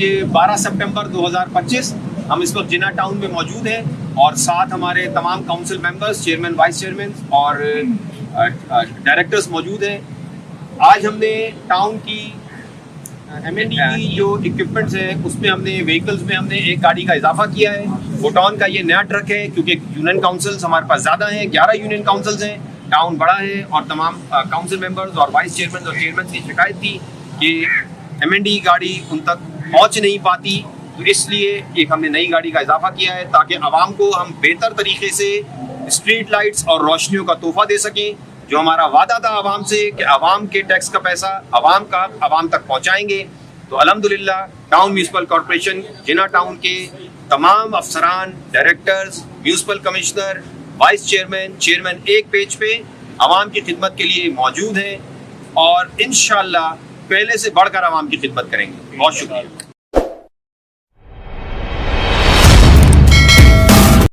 ये 12 सितंबर 2025 हम इस वक्त जिन्ना टाउन में मौजूद हैं और साथ हमारे तमाम council members, chairman, vice chairman और डायरेक्टर्स मौजूद हैं। आज हमने टाउन की M&D की जो इक्विपमेंट्स है उसमें हमने व्हीकल्स में हमने एक गाड़ी का इजाफा किया है। फोटोन का ये नया ट्रक है क्योंकि यूनियन काउंसिल्स हमारे पास ज़्यादा हैं, 11 यूनियन काउंसिल्स हैं, टाउन बड़ा है और तमाम काउंसिल मेंबर्स और वाइस चेयरमैन और चेयरमैन की शिकायत थी कि M&D गाड़ी उन तक पहुंच नहीं पाती, तो इसलिए एक हमने नई गाड़ी का इजाफा किया है ताकि आवाम को हम बेहतर तरीके से स्ट्रीट लाइट्स और रोशनियों का तोहफा दे सकें। जो हमारा वादा था आवाम से कि आवाम के टैक्स का पैसा आवाम तक पहुंचाएंगे। तो अल्हम्दुलिल्लाह town municipal corporation Jinnah town के तमाम अफसरान, directors, municipal commissioner, vice chairman, chairman एक पेज पे आवाम की खिदमत के लिए मौजूद हैं और इंशाअल्लाह पहले से बढ़कर आवाम की खिदमत करेंगे। बहुत शुक्रिया।